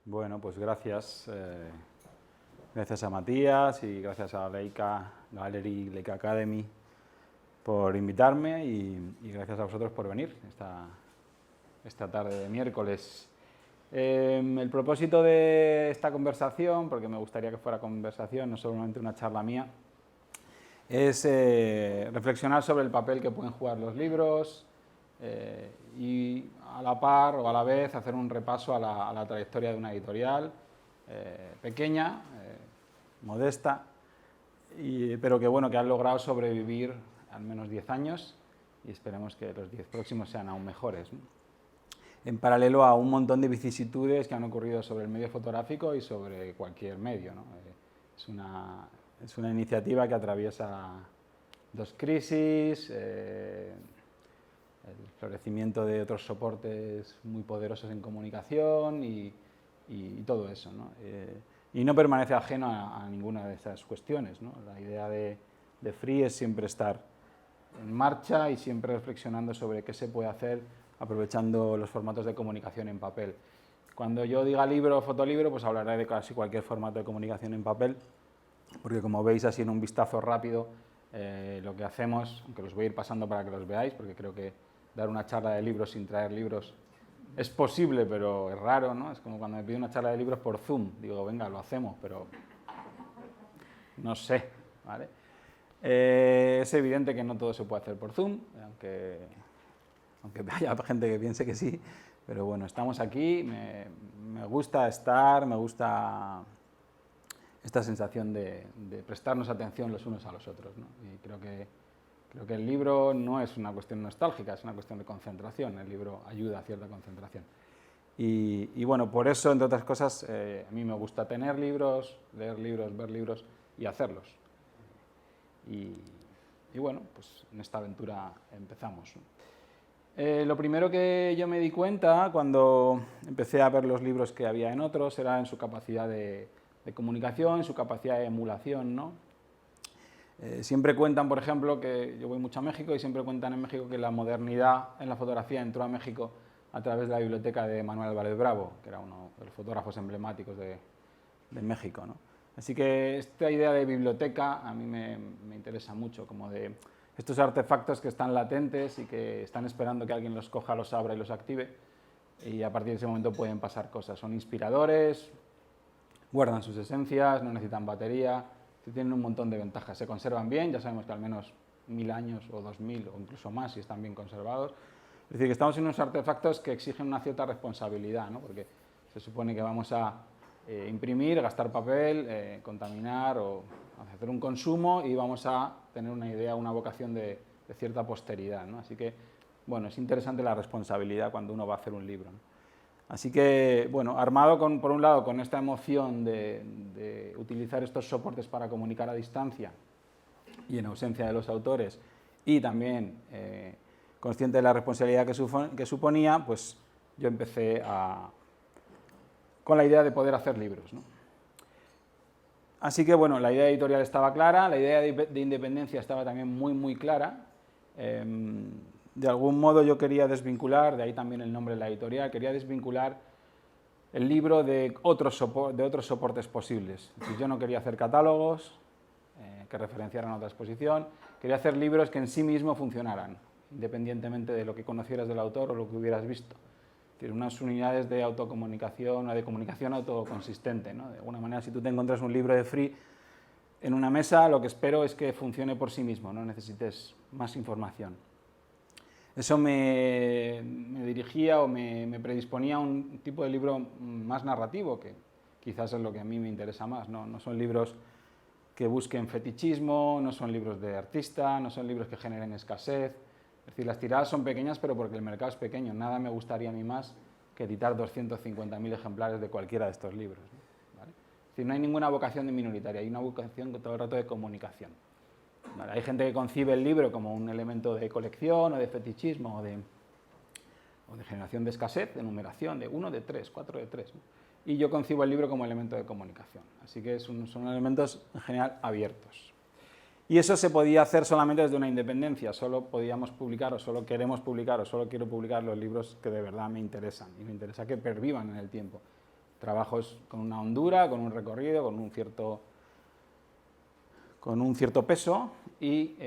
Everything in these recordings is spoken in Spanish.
Bueno, pues gracias. Gracias a Matías y gracias a Leica Gallery, Leica Academy por invitarme y gracias a vosotros por venir esta tarde de miércoles. El propósito de esta conversación, porque me gustaría que fuera conversación, no solamente una charla mía, es reflexionar sobre el papel que pueden jugar los libros y a la par o a la vez hacer un repaso a la trayectoria de una editorial pequeña, modesta, pero que bueno, que han logrado sobrevivir al menos 10 años y esperemos que los 10 próximos sean aún mejores, ¿no? En paralelo a un montón de vicisitudes que han ocurrido sobre el medio fotográfico y sobre cualquier medio, ¿no? Es una iniciativa que atraviesa dos crisis, el florecimiento de otros soportes muy poderosos en comunicación y todo eso, ¿no? Y no permanece ajeno a ninguna de esas cuestiones, ¿no? La idea de Free es siempre estar en marcha y siempre reflexionando sobre qué se puede hacer aprovechando los formatos de comunicación en papel. Cuando yo diga libro o fotolibro, pues hablaré de casi cualquier formato de comunicación en papel, porque como veis así en un vistazo rápido, lo que hacemos, aunque los voy a ir pasando para que los veáis, porque creo que dar una charla de libros sin traer libros es posible, pero es raro, ¿no? Es como cuando me piden una charla de libros por Zoom, digo, venga, lo hacemos, pero no sé, ¿vale? Es evidente que no todo se puede hacer por Zoom, aunque haya gente que piense que sí, pero bueno, estamos aquí, me gusta estar, me gusta esta sensación de prestarnos atención los unos a los otros, ¿no? Y creo que el libro no es una cuestión nostálgica, es una cuestión de concentración, el libro ayuda a cierta concentración. Y bueno, por eso, entre otras cosas, a mí me gusta tener libros, leer libros, ver libros y hacerlos. Y bueno, pues en esta aventura empezamos, ¿no? Lo primero que yo me di cuenta cuando empecé a ver los libros que había en otros era en su capacidad de comunicación, su capacidad de emulación, ¿no? Siempre cuentan, por ejemplo, que yo voy mucho a México y siempre cuentan en México que la modernidad en la fotografía entró a México a través de la biblioteca de Manuel Álvarez Bravo, que era uno de los fotógrafos emblemáticos de México, ¿no? Así que esta idea de biblioteca a mí me interesa mucho, como de estos artefactos que están latentes y que están esperando que alguien los coja, los abra y los active, y a partir de ese momento pueden pasar cosas. Son inspiradores, guardan sus esencias, no necesitan batería, tienen un montón de ventajas. Se conservan bien, ya sabemos que al menos 1000 años o 2000 o incluso más si están bien conservados. Es decir, que estamos en unos artefactos que exigen una cierta responsabilidad, ¿no? Porque se supone que vamos a imprimir, gastar papel, contaminar o hacer un consumo y vamos a tener una idea, una vocación de cierta posteridad, ¿no? Así que, bueno, es interesante la responsabilidad cuando uno va a hacer un libro, ¿no? Así que, bueno, armado por un lado con esta emoción de utilizar estos soportes para comunicar a distancia y en ausencia de los autores, y también consciente de la responsabilidad que suponía, pues yo empecé con la idea de poder hacer libros, ¿no? Así que, bueno, la idea editorial estaba clara, la idea de independencia estaba también muy clara. De algún modo yo quería desvincular, de ahí también el nombre de la editorial, quería desvincular el libro de otros soportes posibles. Es decir, yo no quería hacer catálogos que referenciaran a otra exposición, quería hacer libros que en sí mismos funcionaran, independientemente de lo que conocieras del autor o lo que hubieras visto. Es decir, unas unidades de autocomunicación o de comunicación autoconsistente, ¿no? De alguna manera, si tú te encuentras un libro de Free en una mesa, lo que espero es que funcione por sí mismo, no necesites más información. Eso me dirigía o me predisponía a un tipo de libro más narrativo, que quizás es lo que a mí me interesa más, ¿no? No son libros que busquen fetichismo, no son libros de artista, no son libros que generen escasez. Es decir, las tiradas son pequeñas, pero porque el mercado es pequeño. Nada me gustaría a mí más que editar 250.000 ejemplares de cualquiera de estos libros, ¿no? ¿Vale? Es decir, no hay ninguna vocación de minoritaria, hay una vocación todo el rato de comunicación. ¿Vale? Hay gente que concibe el libro como un elemento de colección o de fetichismo o de generación de escasez, de numeración, de 1, de 3, 4 de 3, ¿no? Y yo concibo el libro como elemento de comunicación. Así que son elementos en general abiertos. Y eso se podía hacer solamente desde una independencia. Solo podíamos publicar o solo queremos publicar o solo quiero publicar los libros que de verdad me interesan. Y me interesa que pervivan en el tiempo. trabajos con una hondura, con un recorrido, con un cierto peso y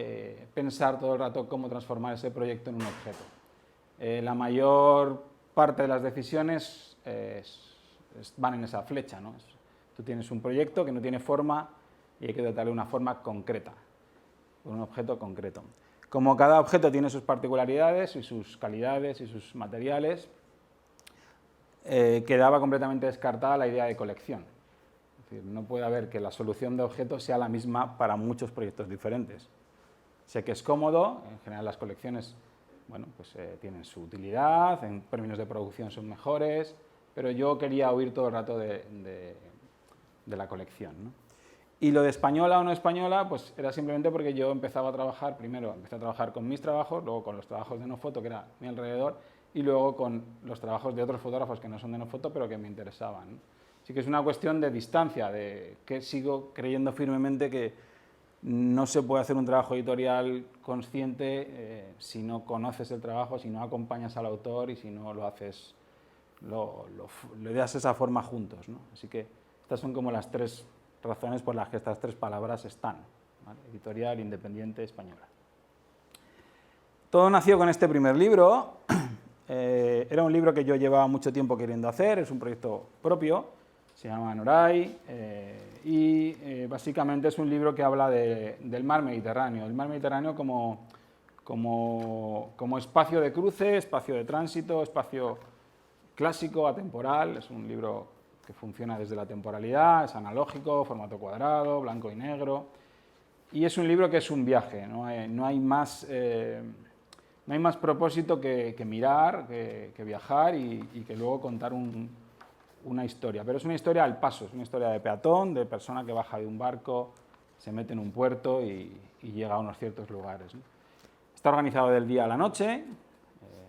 pensar todo el rato cómo transformar ese proyecto en un objeto. La mayor parte de las decisiones van en esa flecha, ¿no? Tú tienes un proyecto que no tiene forma y hay que dotarle una forma concreta, un objeto concreto. Como cada objeto tiene sus particularidades y sus calidades y sus materiales, quedaba completamente descartada la idea de colección. Es decir, no puede haber que la solución de objetos sea la misma para muchos proyectos diferentes. Sé que es cómodo, en general las colecciones bueno, pues, tienen su utilidad, en términos de producción son mejores, pero yo quería huir todo el rato de la colección, ¿no? Y lo de española o no española, pues era simplemente porque yo empezaba a trabajar, primero empecé a trabajar con mis trabajos, luego con los trabajos de Nofoto, que era a mi alrededor, y luego con los trabajos de otros fotógrafos que no son de Nofoto, pero que me interesaban, ¿no? Así que es una cuestión de distancia, de que sigo creyendo firmemente que no se puede hacer un trabajo editorial consciente si no conoces el trabajo, si no acompañas al autor y si no lo haces, le das esa forma juntos, ¿no? Así que estas son como las tres razones por las que estas tres palabras están, ¿vale? Editorial, independiente, española. Todo nació con este primer libro. Era un libro que yo llevaba mucho tiempo queriendo hacer, es un proyecto propio, se llama Noray, y básicamente es un libro que habla del mar Mediterráneo. El mar Mediterráneo como espacio de cruce, espacio de tránsito, espacio clásico, atemporal. Es un libro que funciona desde la temporalidad, es analógico, formato cuadrado, blanco y negro. Y es un libro que es un viaje, no hay más propósito que mirar, que viajar y que luego contar una historia. Pero es una historia al paso, es una historia de peatón, de persona que baja de un barco, se mete en un puerto y llega a unos ciertos lugares, ¿no? Está organizado del día a la noche.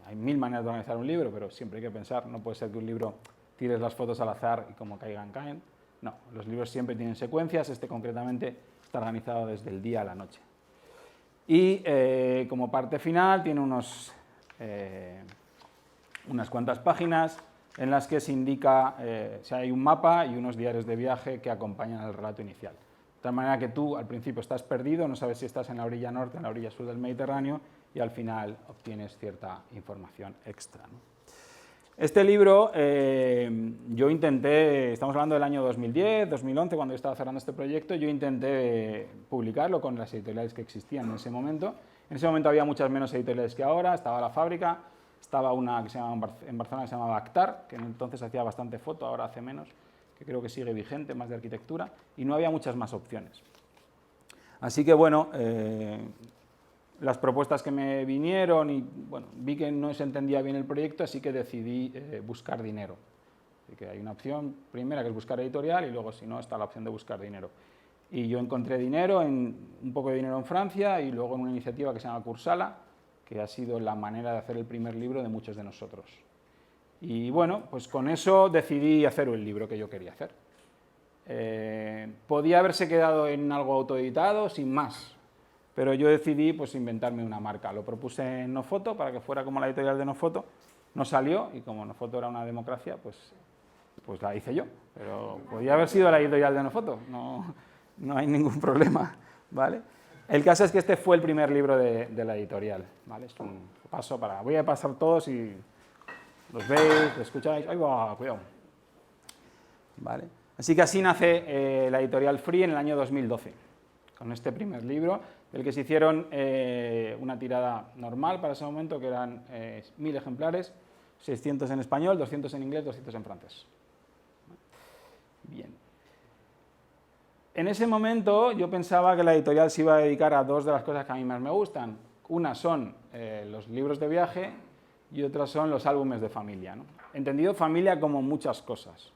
Hay mil maneras de organizar un libro, pero siempre hay que pensar, no puede ser que un libro tires las fotos al azar y como caigan, caen. No, los libros siempre tienen secuencias, este concretamente está organizado desde el día a la noche. Y como parte final tiene unas cuantas páginas en las que se indica, si hay un mapa y unos diarios de viaje que acompañan al relato inicial. De tal manera que tú al principio estás perdido, no sabes si estás en la orilla norte o en la orilla sur del Mediterráneo y al final obtienes cierta información extra, ¿no? Este libro yo intenté, estamos hablando del año 2010, 2011, cuando yo estaba cerrando este proyecto, yo intenté publicarlo con las editoriales que existían en ese momento. En ese momento había muchas menos editoriales que ahora, estaba La Fábrica, estaba una que se llamaba, en Barcelona que se llamaba Actar, que entonces hacía bastante foto, ahora hace menos, que creo que sigue vigente, más de arquitectura, y no había muchas más opciones. Así que bueno, las propuestas que me vinieron y bueno, vi que no se entendía bien el proyecto, así que decidí buscar dinero. Así que hay una opción primera que es buscar editorial y luego si no está la opción de buscar dinero. Y yo encontré dinero, un poco de dinero en Francia y luego en una iniciativa que se llama Cursala, que ha sido la manera de hacer el primer libro de muchos de nosotros. Y bueno, pues con eso decidí hacer el libro que yo quería hacer. Podía haberse quedado en algo autoeditado, sin más, pero yo decidí pues, inventarme una marca. Lo propuse en Nofoto para que fuera como la editorial de Nofoto, no salió y como Nofoto era una democracia, pues la hice yo. Pero podía haber sido la editorial de Nofoto, no hay ningún problema, ¿vale? El caso es que este fue el primer libro de la editorial, ¿vale? Es un paso para... Voy a pasar todos y los veis, los escucháis. ¡Ay, va! Cuidado. ¿Vale? Así que así nace la editorial Free en el año 2012, con este primer libro, del que se hicieron una tirada normal para ese momento, que eran 1000 ejemplares, 600 en español, 200 en inglés, 200 en francés. Bien. En ese momento yo pensaba que la editorial se iba a dedicar a dos de las cosas que a mí más me gustan. Una son los libros de viaje y otras son los álbumes de familia, ¿no? Entendido familia como muchas cosas.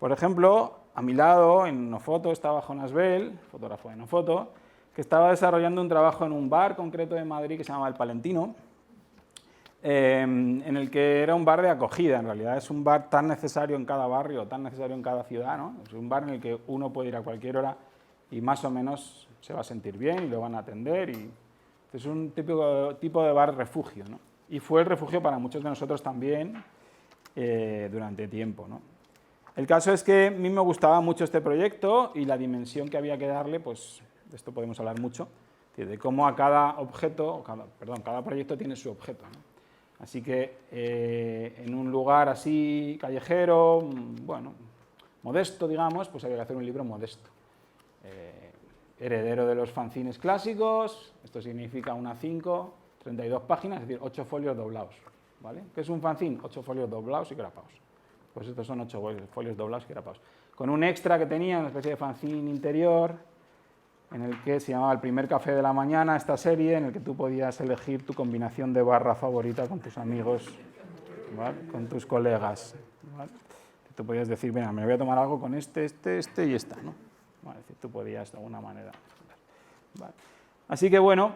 Por ejemplo, a mi lado, en Nofoto, estaba Jonas Bell, fotógrafo de Nofoto, que estaba desarrollando un trabajo en un bar concreto de Madrid que se llama El Palentino, en el que era un bar de acogida. En realidad es un bar tan necesario en cada barrio, tan necesario en cada ciudad, ¿no? Es un bar en el que uno puede ir a cualquier hora y más o menos se va a sentir bien y lo van a atender. Y es un típico tipo de bar refugio, ¿no? Y fue el refugio para muchos de nosotros también durante tiempo, ¿no? El caso es que a mí me gustaba mucho este proyecto y la dimensión que había que darle, pues de esto podemos hablar mucho, de cómo a cada objeto, cada proyecto tiene su objeto, ¿no? Así que en un lugar así callejero, bueno, modesto, digamos, pues había que hacer un libro modesto. Heredero de los fanzines clásicos, esto significa una 5, 32 páginas, es decir, 8 folios doblados, ¿vale? ¿Qué es un fanzine? 8 folios doblados y grapados. Pues estos son 8 folios doblados y grapados. Con un extra que tenía, una especie de fanzine interior, en el que se llamaba El primer café de la mañana, esta serie, en el que tú podías elegir tu combinación de barra favorita con tus amigos, ¿vale? Con tus colegas, ¿vale? Tú podías decir, mira, me voy a tomar algo con este y esta, ¿no? Bueno, es decir, tú podías de alguna manera. ¿Vale? Así que bueno,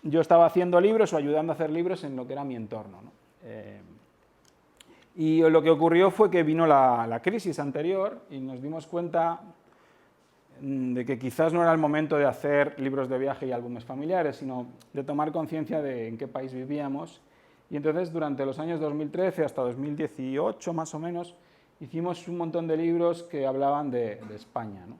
yo estaba haciendo libros o ayudando a hacer libros en lo que era mi entorno, ¿no? Y lo que ocurrió fue que vino la crisis anterior y nos dimos cuenta de que quizás no era el momento de hacer libros de viaje y álbumes familiares, sino de tomar conciencia de en qué país vivíamos. Y entonces, durante los años 2013 hasta 2018, más o menos, hicimos un montón de libros que hablaban de España, ¿no?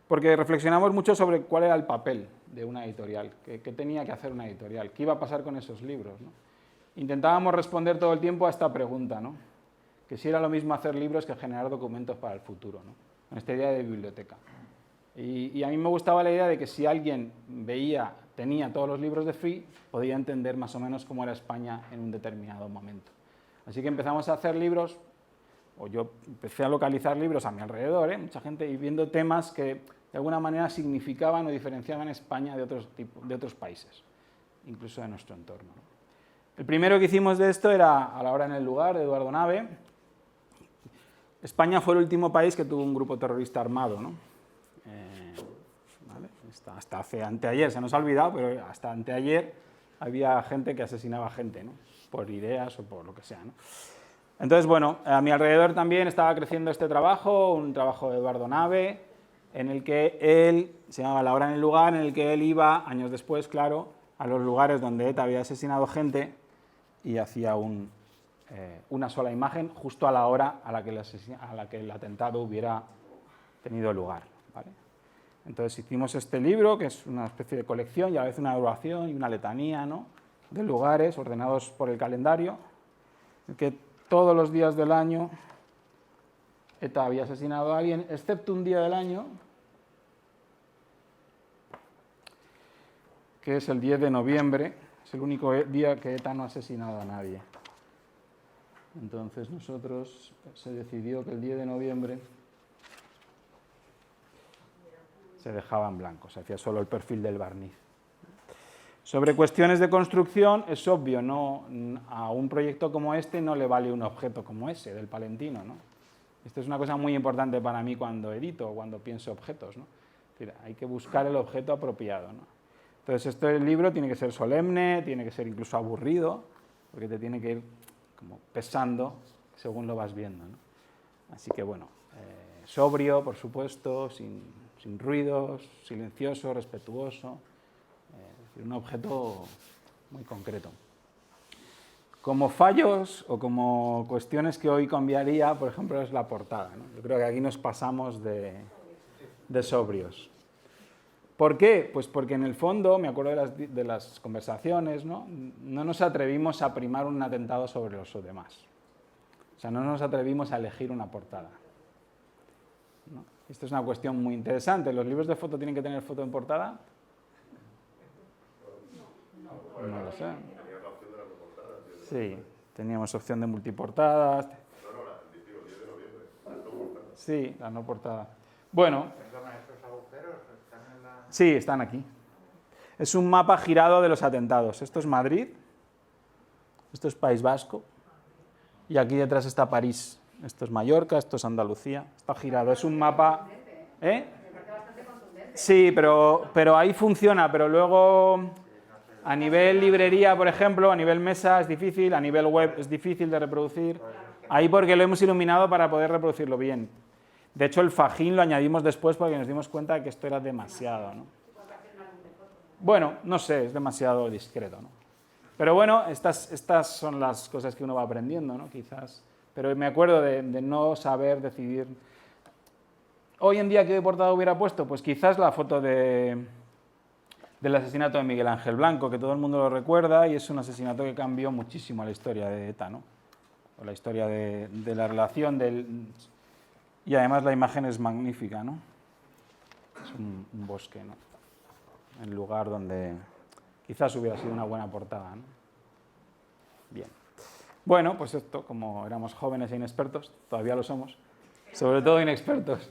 Porque reflexionamos mucho sobre cuál era el papel de una editorial, qué tenía que hacer una editorial, qué iba a pasar con esos libros, ¿no? Intentábamos responder todo el tiempo a esta pregunta, ¿no? Que si era lo mismo hacer libros que generar documentos para el futuro, ¿no? Con esta idea de biblioteca. Y a mí me gustaba la idea de que si alguien tenía todos los libros de Free, podía entender más o menos cómo era España en un determinado momento. Así que empezamos a hacer libros, o yo empecé a localizar libros a mi alrededor, mucha gente, y viendo temas que de alguna manera significaban o diferenciaban España de otros países, incluso de nuestro entorno, ¿no? El primero que hicimos de esto era A la hora en el lugar, de Eduardo Nave. España fue el último país que tuvo un grupo terrorista armado, ¿no? ¿Vale? Hasta hace anteayer, se nos ha olvidado, pero hasta anteayer había gente que asesinaba gente, ¿no? Por ideas o por lo que sea, ¿no? Entonces, bueno, a mi alrededor también estaba creciendo este trabajo, un trabajo de Eduardo Nave, en el que él, se llamaba La hora en el lugar, en el que él iba, años después, claro, a los lugares donde ETA había asesinado gente y hacía una sola imagen justo a la hora a la que el atentado hubiera tenido lugar, ¿vale? Entonces hicimos este libro, que es una especie de colección y a la vez una oración y una letanía, ¿no?, de lugares ordenados por el calendario, en que todos los días del año ETA había asesinado a alguien, excepto un día del año, que es el 10 de noviembre, es el único día que ETA no ha asesinado a nadie. Entonces se decidió que el 10 de noviembre se dejaba en blanco, se hacía solo el perfil del barniz. Sobre cuestiones de construcción, es obvio, ¿no? A un proyecto como este no le vale un objeto como ese, del Palentino, ¿no? Esto es una cosa muy importante para mí cuando edito o cuando pienso objetos, ¿no? Es decir, hay que buscar el objeto apropiado, ¿no? Entonces, el libro tiene que ser solemne, tiene que ser incluso aburrido, porque te tiene que ir como pesando según lo vas viendo, ¿no? Así que, bueno, sobrio, por supuesto, sin ruidos, silencioso, respetuoso, un objeto muy concreto. Como fallos o como cuestiones que hoy cambiaría, por ejemplo, es la portada, ¿no? Yo creo que aquí nos pasamos de sobrios. ¿Por qué? Pues porque en el fondo, me acuerdo de las conversaciones, ¿no? No nos atrevimos a primar un atentado sobre los demás. O sea, no nos atrevimos a elegir una portada, ¿no? Esto es una cuestión muy interesante. ¿Los libros de foto tienen que tener foto en portada? No lo sé. Sí, teníamos opción de multiportadas. Sí, la no portada. Bueno. Sí, están aquí. Es un mapa girado de los atentados. Esto es Madrid, esto es País Vasco, y aquí detrás está París. Esto es Mallorca, esto es Andalucía. Está girado, es un mapa... ¿Eh? Sí, pero ahí funciona, pero luego a nivel librería, por ejemplo, a nivel mesa es difícil, a nivel web es difícil de reproducir. Ahí porque lo hemos iluminado para poder reproducirlo bien. De hecho, el fajín lo añadimos después porque nos dimos cuenta de que esto era demasiado, ¿no? Bueno, no sé, es demasiado discreto, ¿no? Pero bueno, estas son las cosas que uno va aprendiendo, ¿no? Quizás pero me acuerdo de no saber decidir. Hoy en día, ¿qué portada hubiera puesto? Pues quizás la foto del asesinato de Miguel Ángel Blanco, que todo el mundo lo recuerda, y es un asesinato que cambió muchísimo la historia de ETA, ¿no? O la historia de la relación y además la imagen es magnífica, ¿no? Es un bosque, ¿no? El lugar donde quizás hubiera sido una buena portada, ¿no? Bien. Bueno, pues esto, como éramos jóvenes e inexpertos, todavía lo somos, sobre todo inexpertos.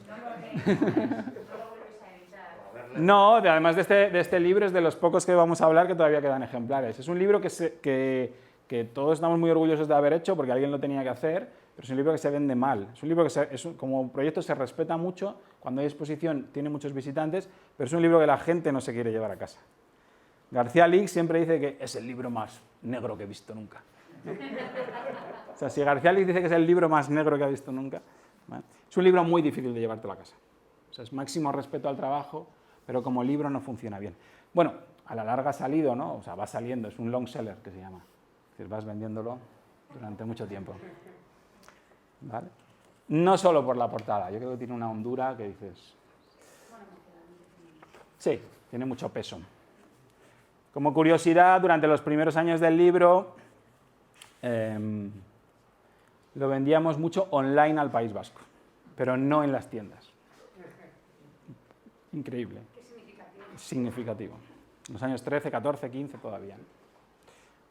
No, además de este libro es de los pocos que vamos a hablar que todavía quedan ejemplares. Es un libro que todos estamos muy orgullosos de haber hecho porque alguien lo tenía que hacer, pero es un libro que se vende mal. Es un libro que como proyecto se respeta mucho, cuando hay exposición tiene muchos visitantes, pero es un libro que la gente no se quiere llevar a casa. García Lix siempre dice que es el libro más negro que he visto nunca. O sea, si García Lix dice que es el libro más negro que ha visto nunca, ¿vale? Es un libro muy difícil de llevártelo a casa. O sea, es máximo respeto al trabajo, pero como libro no funciona bien. Bueno, a la larga ha salido, ¿no? O sea, va saliendo, es un long seller que se llama. Es decir, vas vendiéndolo durante mucho tiempo. ¿Vale? No solo por la portada, yo creo que tiene una hondura que dices... Sí, tiene mucho peso. Como curiosidad, durante los primeros años del libro lo vendíamos mucho online al País Vasco, pero no en las tiendas. Increíble. Qué significativo. Significativo. En los años 13, 14, 15 todavía.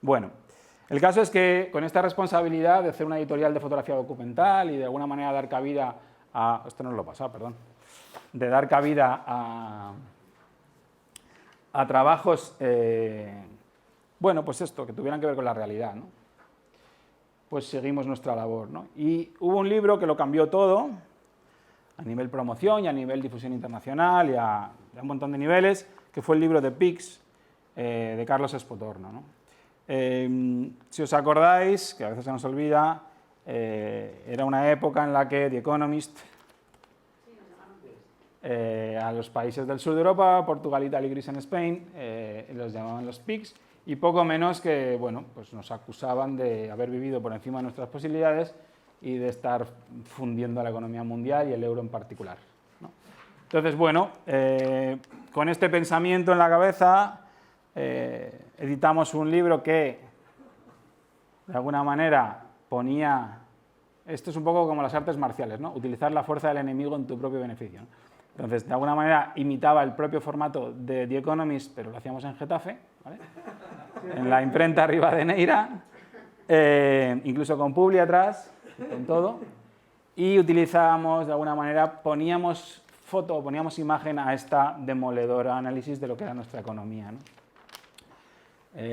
Bueno, el caso es que con esta responsabilidad de hacer una editorial de fotografía documental y de alguna manera dar cabida a... Esto no lo he pasado, perdón. De dar cabida a trabajos, bueno, pues esto, que tuvieran que ver con la realidad, ¿no? Pues seguimos nuestra labor, ¿no? Y hubo un libro que lo cambió todo, a nivel promoción y a nivel difusión internacional y a un montón de niveles, que fue el libro de Pics, de Carlos Espotorno, ¿no? Si os acordáis, que a veces se nos olvida, era una época en la que The Economist, a los países del sur de Europa, Portugal, Italia, Greece and Spain, los llamaban los Pics, y poco menos que, bueno, pues nos acusaban de haber vivido por encima de nuestras posibilidades y de estar fundiendo la economía mundial y el euro en particular, ¿no? Entonces, bueno, con este pensamiento en la cabeza, editamos un libro que, de alguna manera, ponía... Esto es un poco como las artes marciales, ¿no? Utilizar la fuerza del enemigo en tu propio beneficio, ¿no? Entonces, de alguna manera, imitaba el propio formato de The Economist, pero lo hacíamos en Getafe, ¿vale? En la imprenta Rivadeneira, incluso con Publi atrás, con todo, y utilizábamos, de alguna manera, poníamos foto, poníamos imagen a esta demoledora análisis de lo que era nuestra economía, ¿no?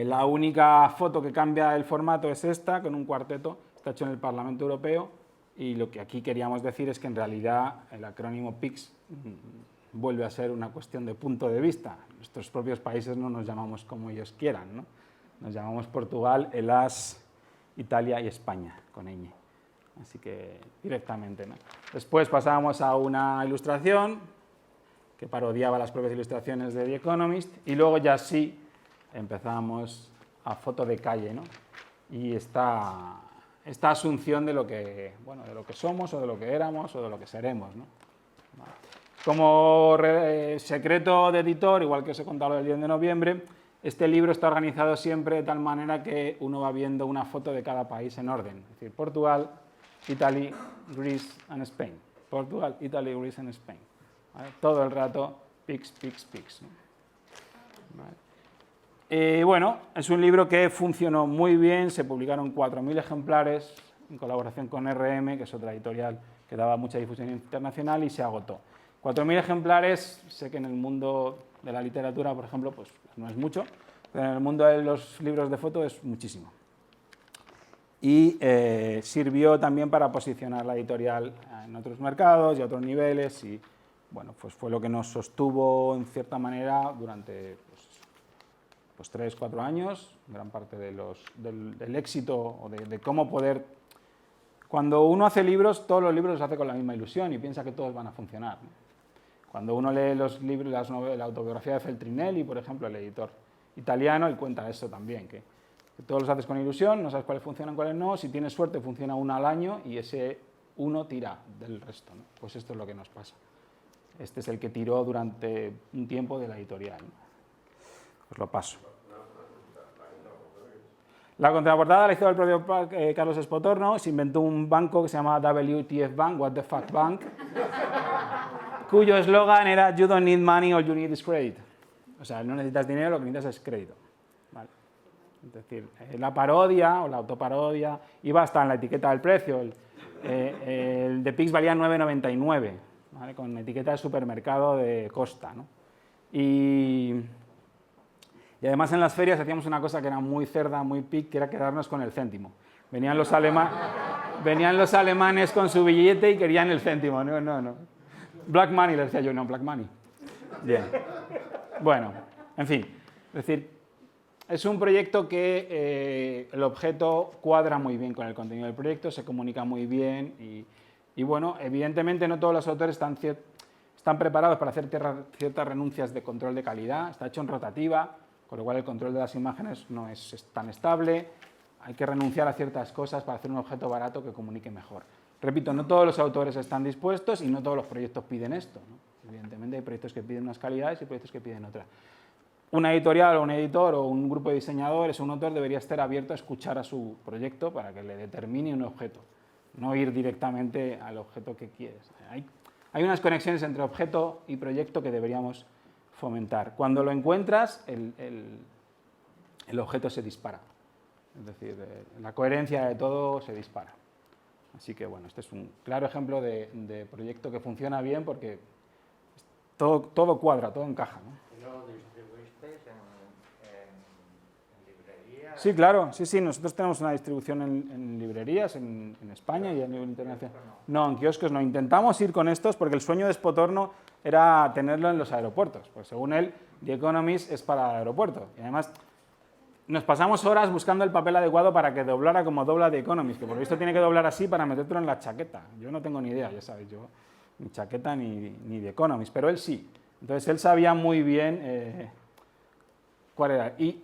La única foto que cambia el formato es esta, con un cuarteto, está hecho en el Parlamento Europeo, y lo que aquí queríamos decir es que en realidad el acrónimo PICS vuelve a ser una cuestión de punto de vista. Nuestros propios países no nos llamamos como ellos quieran, ¿no? Nos llamamos Portugal, Hellas, Italia y España, con ñ. Así que directamente, ¿no? Después pasamos a una ilustración que parodiaba las propias ilustraciones de The Economist, y luego ya sí empezamos a foto de calle, ¿no? Y esta asunción de lo que, bueno, de lo que somos o de lo que éramos o de lo que seremos, ¿no? Vale. Como secreto de editor, igual que os he contado el 10 de noviembre, este libro está organizado siempre de tal manera que uno va viendo una foto de cada país en orden. Es decir, Portugal, Italy, Greece and Spain. Portugal, Italy, Greece and Spain. ¿Vale? Todo el rato, Pics, Pics, Pics, ¿no? ¿Vale? Bueno, es un libro que funcionó muy bien, se publicaron 4.000 ejemplares en colaboración con RM, que es otra editorial que daba mucha difusión internacional, y se agotó. 4.000 ejemplares, sé que en el mundo de la literatura, por ejemplo, pues no es mucho, pero en el mundo de los libros de foto es muchísimo. Y sirvió también para posicionar la editorial en otros mercados y a otros niveles, y bueno, pues fue lo que nos sostuvo en cierta manera durante pues 3, 4 años, gran parte del éxito o de cómo poder... Cuando uno hace libros, todos los libros los hace con la misma ilusión y piensa que todos van a funcionar, ¿no? Cuando uno lee los libros, la autobiografía de Feltrinelli, por ejemplo, el editor italiano, él cuenta eso también, que Todos los haces con ilusión, no sabes cuáles funcionan, cuáles no. Si tienes suerte, funciona uno al año y ese uno tira del resto, ¿no? Pues esto es lo que nos pasa. Este es el que tiró durante un tiempo de la editorial, ¿no? Os lo paso. La contraportada la hizo el propio Carlos Espotorno. Se inventó un banco que se llama WTF Bank, What the Fuck Bank, cuyo eslogan era You don't need money, all you need is credit. O sea, no necesitas dinero, lo que necesitas es crédito. ¿Vale? Es decir, la parodia o la autoparodia iba hasta en la etiqueta del precio. El de Pix valía 9,99, ¿vale? Con etiqueta de supermercado de Costa, ¿no? Y además en las ferias hacíamos una cosa que era muy cerda, muy pic, que era quedarnos con el céntimo. Venían los alemanes con su billete y querían el céntimo. No. Black money, le decía yo, no, black money. Bien. Bueno, en fin. Es decir, es un proyecto que el objeto cuadra muy bien con el contenido del proyecto, se comunica muy bien y bueno, evidentemente no todos los autores están preparados para hacer ciertas renuncias de control de calidad. Está hecho en rotativa, con lo cual el control de las imágenes no es tan estable. Hay que renunciar a ciertas cosas para hacer un objeto barato que comunique mejor. Repito, no todos los autores están dispuestos y no todos los proyectos piden esto, ¿no? Evidentemente hay proyectos que piden unas calidades y proyectos que piden otras. Una editorial o un editor o un grupo de diseñadores o un autor debería estar abierto a escuchar a su proyecto para que le determine un objeto, no ir directamente al objeto que quieres. Hay unas conexiones entre objeto y proyecto que deberíamos fomentar. Cuando lo encuentras, el objeto se dispara. Es decir, la coherencia de todo se dispara. Así que, bueno, este es un claro ejemplo de proyecto que funciona bien porque todo cuadra, todo encaja, ¿no? ¿Y lo distribuisteis en librerías? Sí, claro, sí, nosotros tenemos una distribución en librerías en España y a nivel internacional. No, en kioscos no. Intentamos ir con estos porque el sueño de Espotorno era tenerlo en los aeropuertos, pues según él, The Economist es para el aeropuerto. Y además nos pasamos horas buscando el papel adecuado para que doblara como dobla The Economist, que por lo visto tiene que doblar así para metértelo en la chaqueta. Yo no tengo ni idea, ya sabéis, yo ni chaqueta ni The Economist, pero él sí. Entonces él sabía muy bien cuál era. Y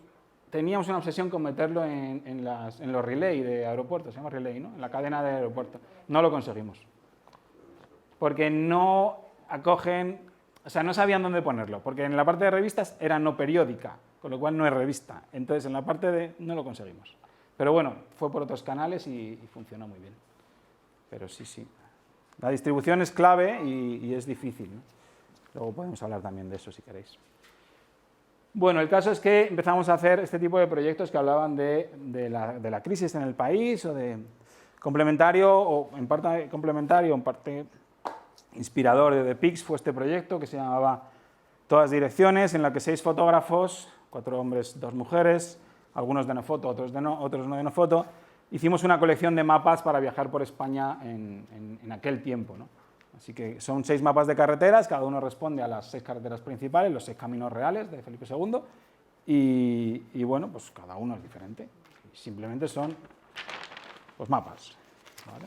teníamos una obsesión con meterlo en los relay de aeropuertos, se llama relay, ¿no? En la cadena de aeropuertos. No lo conseguimos. Porque no acogen, o sea, no sabían dónde ponerlo, porque en la parte de revistas era no periódica, con lo cual no es revista. Entonces, en la parte de... no lo conseguimos. Pero bueno, fue por otros canales y funcionó muy bien. Pero sí. La distribución es clave y es difícil, ¿no? Luego podemos hablar también de eso si queréis. Bueno, el caso es que empezamos a hacer este tipo de proyectos que hablaban de la crisis en el país, o de complementario, o en parte complementario, en parte inspirador de The Pix fue este proyecto que se llamaba Todas Direcciones, en la que 6 fotógrafos, 4 hombres, 2 mujeres, algunos de no foto, otros no de no foto, hicimos una colección de mapas para viajar por España en aquel tiempo, ¿no? Así que son 6 mapas de carreteras, cada uno responde a las 6 carreteras principales, los 6 caminos reales de Felipe II, y bueno, pues cada uno es diferente. Simplemente son los mapas, ¿vale?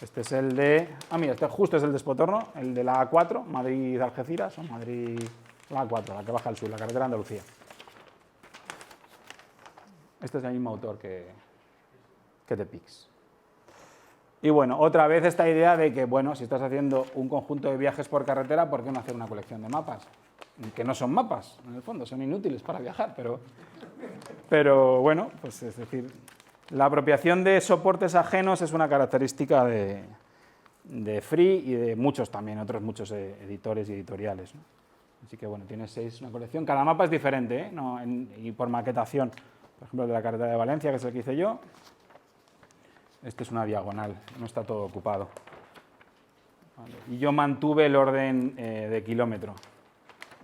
Este es el de... mira, este justo es el de Espotorno, el de la A4, Madrid-Algeciras, o Madrid... la A4, la que baja al sur, la carretera de Andalucía. Este es el mismo autor que The Pix. Y bueno, otra vez esta idea de que, bueno, si estás haciendo un conjunto de viajes por carretera, ¿por qué no hacer una colección de mapas? Que no son mapas, en el fondo, son inútiles para viajar, pero bueno, pues es decir, la apropiación de soportes ajenos es una característica de Free y de muchos también, otros muchos editores y editoriales, ¿no? Así que bueno, tienes 6, una colección, cada mapa es diferente, ¿eh? No, y por maquetación, por ejemplo, el de la carretera de Valencia, que es el que hice yo. Este es una diagonal, no está todo ocupado. Vale. Y yo mantuve el orden de kilómetro.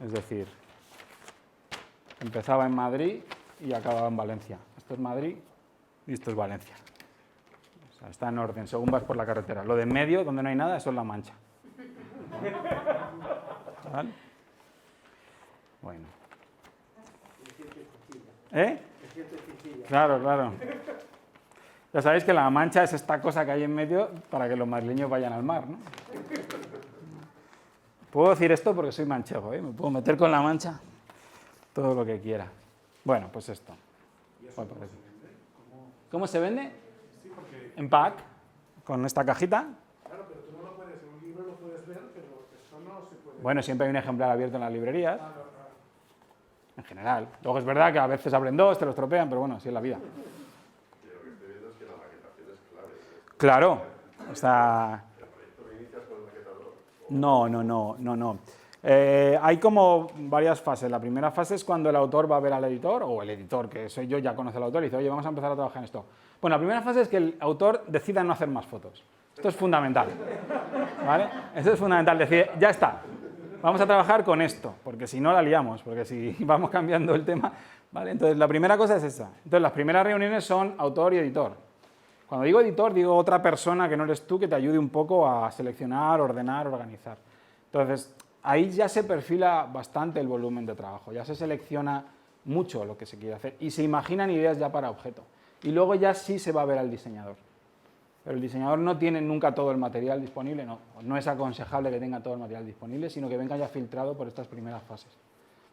Es decir, empezaba en Madrid y acababa en Valencia. Esto es Madrid y esto es Valencia. O sea, está en orden, según vas por la carretera. Lo de en medio, donde no hay nada, eso es La Mancha. ¿Vale? Bueno. ¿Eh? Claro. Ya sabéis que La Mancha es esta cosa que hay en medio para que los madrileños vayan al mar, ¿no? Puedo decir esto porque soy manchego, ¿eh? Me puedo meter con La Mancha todo lo que quiera. Bueno, pues esto. Pues parece. ¿Cómo se vende? En pack, con esta cajita. Claro, pero tú no lo puedes, en un libro lo puedes ver, pero esto no se puede. Bueno, siempre hay un ejemplar abierto en las librerías. En general. Luego es verdad que a veces abren dos, te los estropean, pero bueno, así es la vida. Y lo que estoy viendo es que la maquetación es clave. Claro. O sea, ¿El proyecto lo inicias con el maquetador? no. Hay como varias fases. La primera fase es cuando el autor va a ver al editor, o el editor, que soy yo, ya conoce al autor, y dice, oye, vamos a empezar a trabajar en esto. Bueno, la primera fase es que el autor decida no hacer más fotos. Esto es fundamental. ¿Vale? Esto es fundamental. Decir, ya está. Vamos a trabajar con esto, porque si no la liamos, porque si vamos cambiando el tema, ¿vale? Entonces, la primera cosa es esa. Entonces, las primeras reuniones son autor y editor. Cuando digo editor, digo otra persona que no eres tú que te ayude un poco a seleccionar, ordenar, organizar. Entonces, ahí ya se perfila bastante el volumen de trabajo, ya se selecciona mucho lo que se quiere hacer y se imaginan ideas ya para objeto. Y luego ya sí se va a ver al diseñador. Pero el diseñador no tiene nunca todo el material disponible, no es aconsejable que tenga todo el material disponible, sino que venga ya filtrado por estas primeras fases.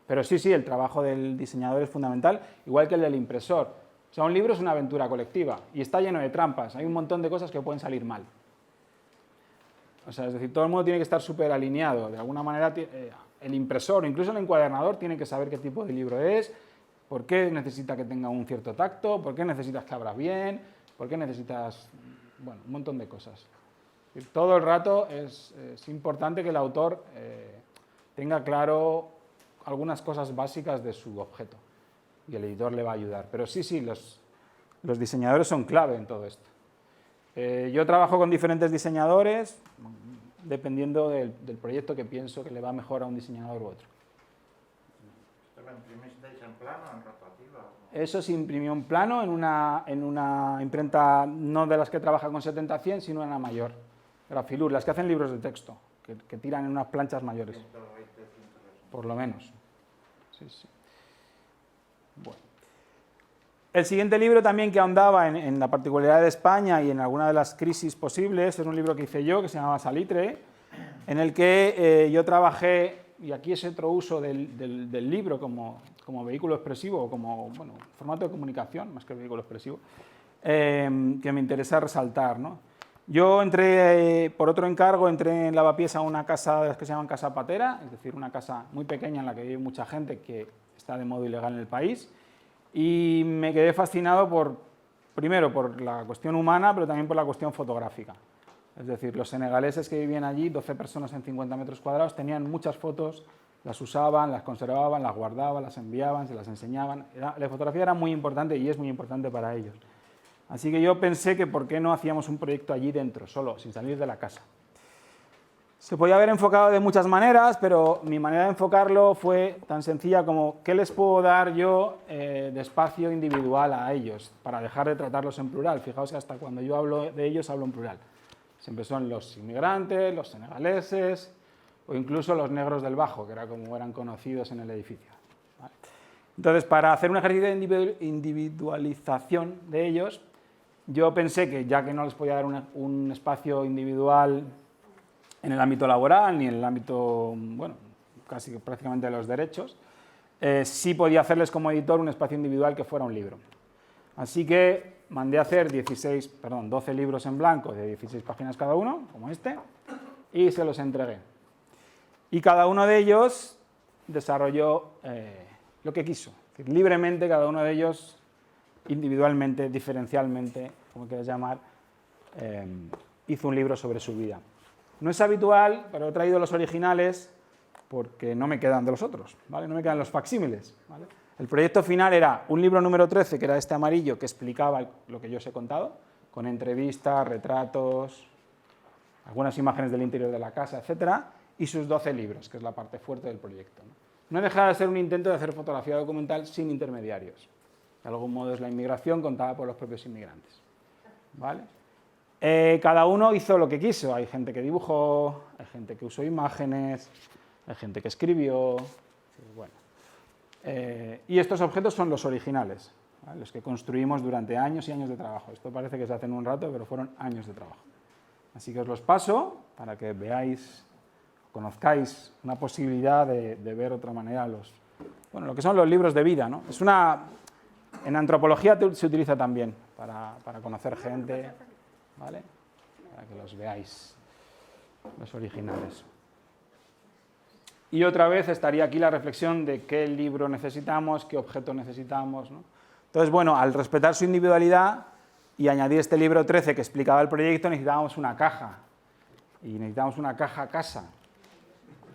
Pero sí, el trabajo del diseñador es fundamental, igual que el del impresor. O sea, un libro es una aventura colectiva y está lleno de trampas, hay un montón de cosas que pueden salir mal. O sea, es decir, todo el mundo tiene que estar súper alineado. De alguna manera, el impresor, incluso el encuadernador, tiene que saber qué tipo de libro es, por qué necesita que tenga un cierto tacto, por qué necesitas que abra bien, por qué necesitas... Bueno, un montón de cosas. Todo el rato es importante que el autor tenga claro algunas cosas básicas de su objeto y el editor le va a ayudar. Pero sí, los diseñadores son clave en todo esto. Yo trabajo con diferentes diseñadores dependiendo del proyecto que pienso que le va mejor a un diseñador u otro. ¿Esto lo imprimisteis en plano o en rotativa? Eso se imprimió en plano en una imprenta no de las que trabaja con 70-100, sino en la mayor, Grafilur, las que hacen libros de texto, que tiran en unas planchas mayores. 120, 160. Por lo menos. Sí. Bueno. El siguiente libro también que ahondaba en la particularidad de España y en alguna de las crisis posibles es un libro que hice yo, que se llamaba Salitre, en el que yo trabajé, y aquí es otro uso del libro como vehículo expresivo, o como formato de comunicación, más que vehículo expresivo, que me interesa resaltar, ¿no? Yo entré, por otro encargo, entré en Lavapiés a una casa de las que se llaman casa patera, es decir, una casa muy pequeña en la que vive mucha gente que está de modo ilegal en el país, y me quedé fascinado primero por la cuestión humana, pero también por la cuestión fotográfica. Es decir, los senegaleses que vivían allí, 12 personas en 50 metros cuadrados, tenían muchas fotos, las usaban, las conservaban, las guardaban, las enviaban, se las enseñaban. La fotografía era muy importante y es muy importante para ellos. Así que yo pensé que por qué no hacíamos un proyecto allí dentro, solo, sin salir de la casa. Se podía haber enfocado de muchas maneras, pero mi manera de enfocarlo fue tan sencilla como ¿qué les puedo dar yo de espacio individual a ellos para dejar de tratarlos en plural? Fijaos que hasta cuando yo hablo de ellos hablo en plural. Siempre son los inmigrantes, los senegaleses o incluso los negros del Bajo, que era como eran conocidos en el edificio. ¿Vale? Entonces, para hacer un ejercicio de individualización de ellos, yo pensé que ya que no les podía dar un espacio individual en el ámbito laboral ni en el ámbito, casi prácticamente de los derechos, sí podía hacerles como editor un espacio individual que fuera un libro. Así que mandé a hacer 12 libros en blanco de 16 páginas cada uno, como este, y se los entregué. Y cada uno de ellos desarrolló lo que quiso. Es decir, libremente cada uno de ellos, individualmente, diferencialmente, como quieras llamar, hizo un libro sobre su vida. No es habitual, pero he traído los originales porque no me quedan de los otros, ¿vale? No me quedan los facsímiles, ¿vale? El proyecto final era un libro número 13, que era este amarillo, que explicaba lo que yo os he contado, con entrevistas, retratos, algunas imágenes del interior de la casa, etcétera, y sus 12 libros, que es la parte fuerte del proyecto, ¿no? No deja de ser un intento de hacer fotografía documental sin intermediarios. De algún modo es la inmigración contada por los propios inmigrantes, ¿vale? Cada uno hizo lo que quiso. Hay gente que dibujó, hay gente que usó imágenes, hay gente que escribió. Bueno. Y estos objetos son los originales, ¿vale? Los que construimos durante años y años de trabajo. Esto parece que se hace en un rato, pero fueron años de trabajo. Así que os los paso para que veáis, conozcáis una posibilidad de ver otra manera lo que son los libros de vida, ¿no? Es una En antropología se utiliza también para conocer gente, ¿vale? Para que los veáis, los originales. Y otra vez estaría aquí la reflexión de qué libro necesitamos, qué objeto necesitamos, ¿no? Entonces, bueno, al respetar su individualidad y añadir este libro 13 que explicaba el proyecto, necesitábamos una caja. Y necesitábamos una caja casa.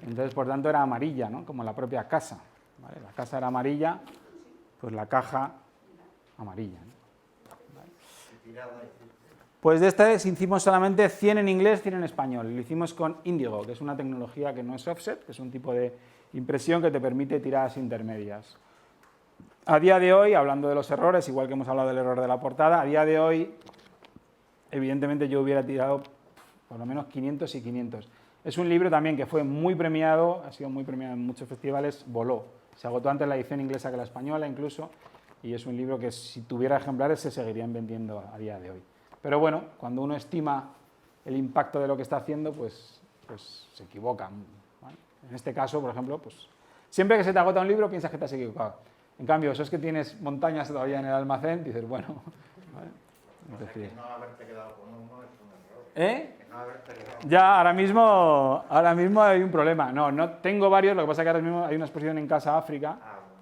Entonces, por tanto, era amarilla, ¿no? Como la propia casa, ¿vale? La casa era amarilla, pues la caja amarilla, ¿no? ¿Vale? Pues de esta vez hicimos solamente 100 en inglés, 100 en español. Lo hicimos con Indigo, que es una tecnología que no es offset, que es un tipo de impresión que te permite tiradas intermedias. A día de hoy, hablando de los errores, igual que hemos hablado del error de la portada, a día de hoy, evidentemente yo hubiera tirado por lo menos 500 y 500. Es un libro también que fue muy premiado, ha sido muy premiado en muchos festivales, voló. Se agotó antes la edición inglesa que la española incluso, y es un libro que si tuviera ejemplares se seguirían vendiendo a día de hoy. Pero bueno, cuando uno estima el impacto de lo que está haciendo, pues se equivoca, ¿vale? En este caso, por ejemplo, pues siempre que se te agota un libro piensas que te has equivocado. En cambio, eso es que tienes montañas todavía en el almacén, dices, bueno, ¿vale? Es decir, que no haberte quedado con uno es un error. ¿eh? Que no haberte quedado. Ya, ahora mismo hay un problema. No tengo varios, lo que pasa es que ahora mismo hay una exposición en Casa África,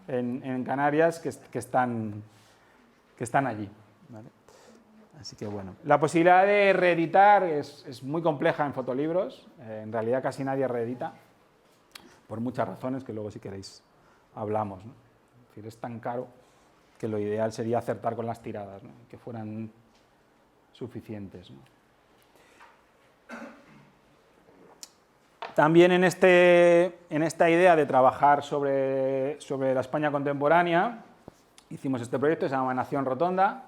en Canarias, que están allí, ¿vale? Así que bueno, la posibilidad de reeditar es muy compleja en fotolibros, en realidad casi nadie reedita, por muchas razones que luego si queréis hablamos, ¿no? Es decir, es tan caro que lo ideal sería acertar con las tiradas, ¿no? Que fueran suficientes, ¿no? También en esta idea de trabajar sobre la España contemporánea, hicimos este proyecto, se llama Nación Rotonda.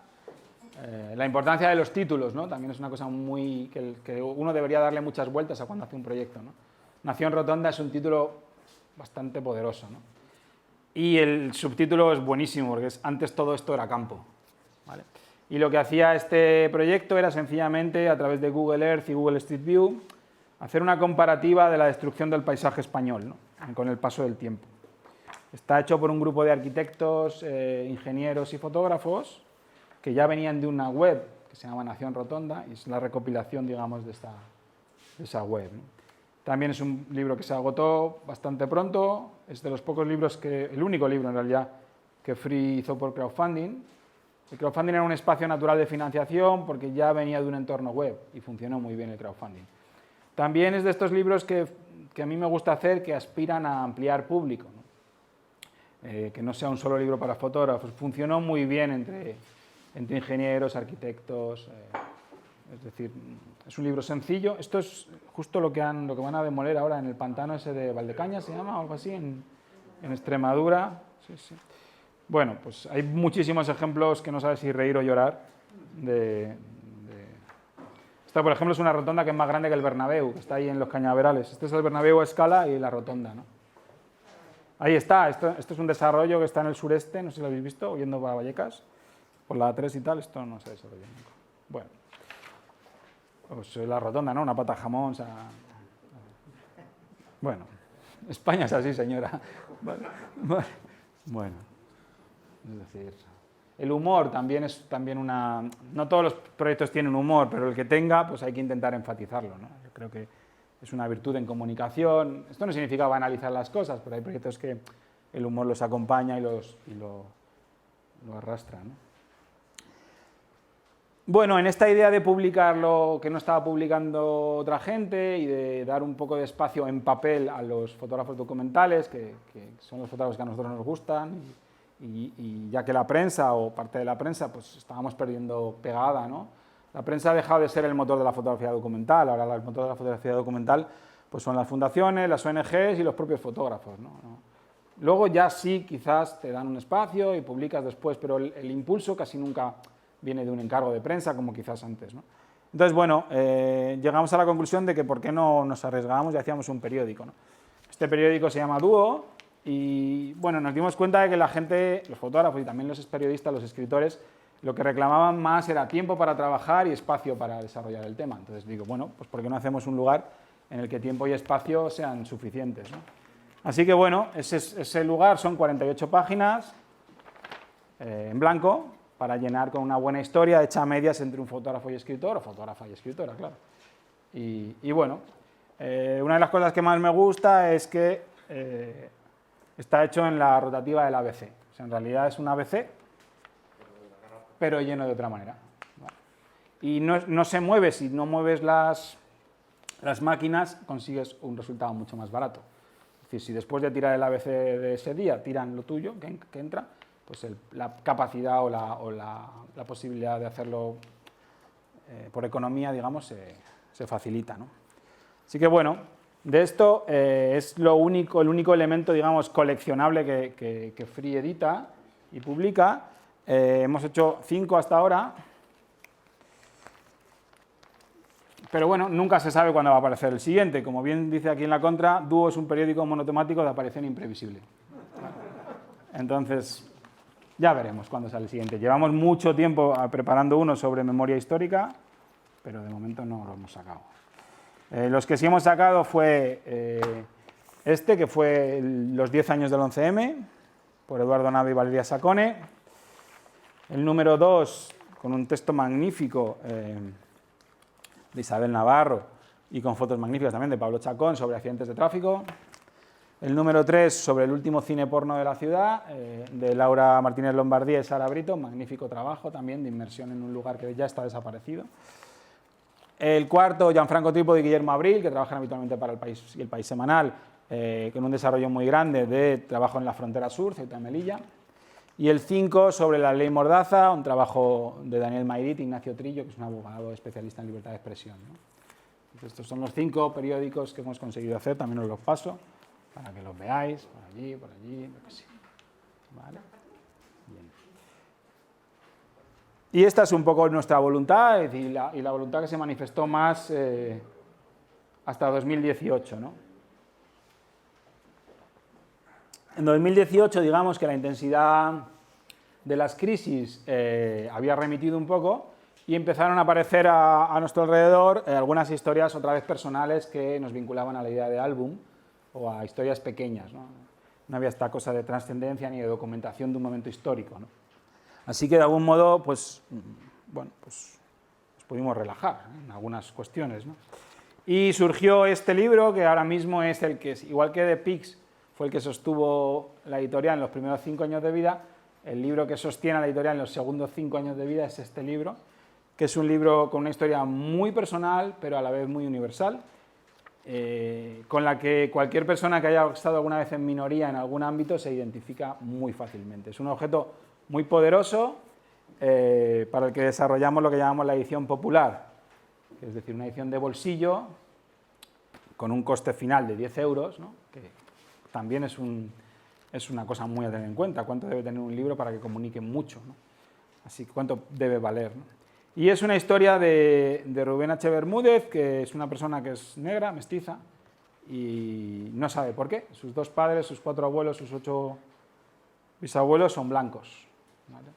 La importancia de los títulos, ¿no? También es una cosa muy que uno debería darle muchas vueltas a cuando hace un proyecto, ¿no? Nación Rotonda es un título bastante poderoso, ¿no? Y el subtítulo es buenísimo, porque es Antes todo esto era campo, ¿vale? Y lo que hacía este proyecto era sencillamente, a través de Google Earth y Google Street View, hacer una comparativa de la destrucción del paisaje español, ¿no? Con el paso del tiempo. Está hecho por un grupo de arquitectos, ingenieros y fotógrafos que ya venían de una web que se llama Nación Rotonda, y es la recopilación, digamos, de esa web, ¿no? También es un libro que se agotó bastante pronto, es de los pocos libros el único libro en realidad que Free hizo por crowdfunding. El crowdfunding era un espacio natural de financiación porque ya venía de un entorno web y funcionó muy bien el crowdfunding. También es de estos libros que a mí me gusta hacer, que aspiran a ampliar público, ¿no? Que no sea un solo libro para fotógrafos. Funcionó muy bien entre ingenieros, arquitectos, es decir, es un libro sencillo. Esto es justo lo que van a demoler ahora en el pantano ese de Valdecañas, se llama, o algo así, en Extremadura. Sí, sí. Bueno, pues hay muchísimos ejemplos que no sabes si reír o llorar. Esta, por ejemplo, es una rotonda que es más grande que el Bernabéu, que está ahí en los Cañaverales. Este es el Bernabéu a escala y la rotonda, ¿no? Ahí está, esto es un desarrollo que está en el sureste, no sé si lo habéis visto, yendo para Vallecas, por la A3 y tal, esto no se desarrolla nunca. Bueno, pues la rotonda, ¿no? Una pata de jamón, o sea... Bueno, España es así, señora. Bueno, es decir, el humor también es una... No todos los proyectos tienen humor, pero el que tenga, pues hay que intentar enfatizarlo, ¿no? Yo creo que es una virtud en comunicación. Esto no significa banalizar las cosas, pero hay proyectos que el humor los acompaña y lo arrastra, ¿no? Bueno, en esta idea de publicar lo que no estaba publicando otra gente y de dar un poco de espacio en papel a los fotógrafos documentales, que son los fotógrafos que a nosotros nos gustan, y ya que la prensa o parte de la prensa pues estábamos perdiendo pegada, ¿no? La prensa ha dejado de ser el motor de la fotografía documental, ahora el motor de la fotografía documental pues son las fundaciones, las ONGs y los propios fotógrafos, ¿no? Luego ya sí, quizás te dan un espacio y publicas después, pero el impulso casi nunca viene de un encargo de prensa, como quizás antes, ¿no? Entonces, bueno, llegamos a la conclusión de que por qué no nos arriesgábamos y hacíamos un periódico, ¿no? Este periódico se llama Dúo y, bueno, nos dimos cuenta de que la gente, los fotógrafos y también los periodistas, los escritores, lo que reclamaban más era tiempo para trabajar y espacio para desarrollar el tema. Entonces digo, bueno, pues ¿por qué no hacemos un lugar en el que tiempo y espacio sean suficientes, ¿no? Así que, bueno, ese lugar son 48 páginas. en blanco para llenar con una buena historia hecha a medias entre un fotógrafo y escritor, o fotógrafa y escritora, claro. Y bueno, una de las cosas que más me gusta es que está hecho en la rotativa del ABC. O sea, en realidad es un ABC, pero lleno de otra manera. ¿Vale? Y no se mueve, si no mueves las máquinas, consigues un resultado mucho más barato. Es decir, si después de tirar el ABC de ese día tiran lo tuyo, que entra, pues la capacidad o la posibilidad de hacerlo por economía, digamos, se facilita, ¿no? Así que bueno, de esto es el único elemento, digamos, coleccionable que Free edita y publica. Hemos hecho 5 hasta ahora, pero bueno, nunca se sabe cuándo va a aparecer el siguiente. Como bien dice aquí en la contra, Dúo es un periódico monotemático de aparición imprevisible. Entonces, ya veremos cuándo sale el siguiente. Llevamos mucho tiempo preparando uno sobre memoria histórica, pero de momento no lo hemos sacado. Los que sí hemos sacado fue que fue los 10 años del 11M, por Eduardo Nava y Valeria Sacone. El número 2, con un texto magnífico de Isabel Navarro y con fotos magníficas también de Pablo Chacón sobre accidentes de tráfico. El número 3, sobre el último cine porno de la ciudad, de Laura Martínez Lombardía y Sara Brito, magnífico trabajo también de inmersión en un lugar que ya está desaparecido. El cuarto, Gianfranco Trípodi y Guillermo Abril, que trabajan habitualmente para El País y El País Semanal, con un desarrollo muy grande de trabajo en la frontera sur, Ceuta y Melilla. Y el 5, sobre la ley Mordaza, un trabajo de Daniel Mayrit y Ignacio Trillo, que es un abogado especialista en libertad de expresión, ¿no? Entonces, estos son los 5 periódicos que hemos conseguido hacer, también os los paso, para que los veáis, por allí, lo que sea. ¿Vale? Bien. Y esta es un poco nuestra voluntad, y la voluntad que se manifestó más hasta 2018, ¿no? En 2018, digamos que la intensidad de las crisis había remitido un poco y empezaron a aparecer a nuestro alrededor algunas historias otra vez personales que nos vinculaban a la idea de álbum o a historias pequeñas, ¿no? No había esta cosa de trascendencia ni de documentación de un momento histórico, ¿no? Así que de algún modo, pues, bueno, pues nos pudimos relajar, ¿eh?, en algunas cuestiones, ¿no? Y surgió este libro, que ahora mismo es el que, igual que The Pigs fue el que sostuvo la editorial en los primeros 5 años de vida, el libro que sostiene a la editorial en los segundos 5 años de vida es este libro, que es un libro con una historia muy personal, pero a la vez muy universal, con la que cualquier persona que haya estado alguna vez en minoría en algún ámbito se identifica muy fácilmente. Es un objeto muy poderoso para el que desarrollamos lo que llamamos la edición popular, es decir, una edición de bolsillo con un coste final de 10 euros, ¿no?, que también es una cosa muy a tener en cuenta, cuánto debe tener un libro para que comunique mucho, ¿no? Así que cuánto debe valer, ¿no? Y es una historia de Rubén H. Bermúdez, que es una persona que es negra, mestiza, y no sabe por qué. Sus 2 padres, sus 4 abuelos, sus 8 bisabuelos son blancos, ¿vale?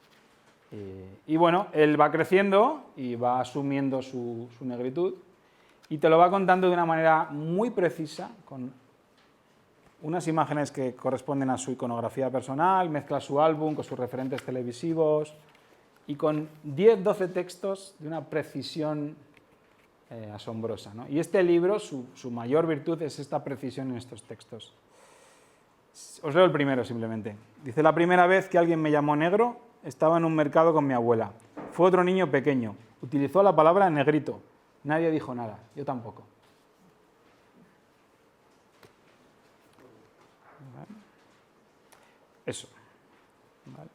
Y bueno, él va creciendo y va asumiendo su negritud y te lo va contando de una manera muy precisa, con unas imágenes que corresponden a su iconografía personal, mezcla su álbum con sus referentes televisivos y con 10-12 textos de una precisión asombrosa, ¿no? Y este libro, su mayor virtud es esta precisión en estos textos. Os leo el primero simplemente. Dice: la primera vez que alguien me llamó negro estaba en un mercado con mi abuela. Fue otro niño pequeño. Utilizó la palabra negrito. Nadie dijo nada, yo tampoco. Eso. Vale.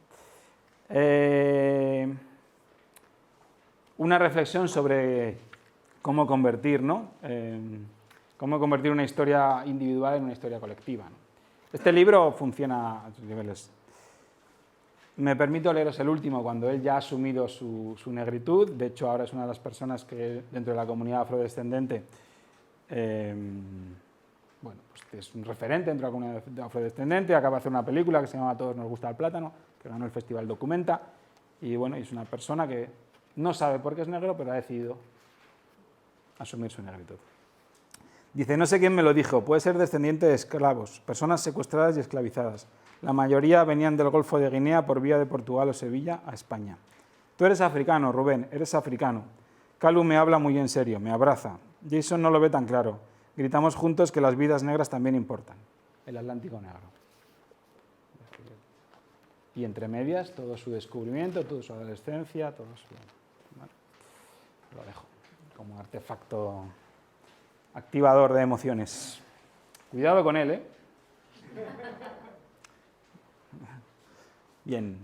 Una reflexión sobre cómo convertir, ¿no? Cómo convertir una historia individual en una historia colectiva, ¿no? Este libro funciona a otros niveles. Me permito leeros el último, cuando él ya ha asumido su negritud. De hecho, ahora es una de las personas que dentro de la comunidad afrodescendente bueno, pues es un referente dentro de la comunidad afrodescendente, acaba de hacer una película que se llama Todos nos gusta el plátano, que ganó el Festival Documenta, y bueno, es una persona que no sabe por qué es negro, pero ha decidido asumir su negritud. Dice: no sé quién me lo dijo, puede ser descendiente de esclavos, personas secuestradas y esclavizadas. La mayoría venían del Golfo de Guinea por vía de Portugal o Sevilla a España. Tú eres africano, Rubén, eres africano. Calu me habla muy en serio, me abraza. Jason no lo ve tan claro. Gritamos juntos que las vidas negras también importan. El Atlántico Negro. Y entre medias, todo su descubrimiento, toda su adolescencia, todo su... ¿Vale? Lo dejo como artefacto activador de emociones. Cuidado con él, ¿eh? Bien.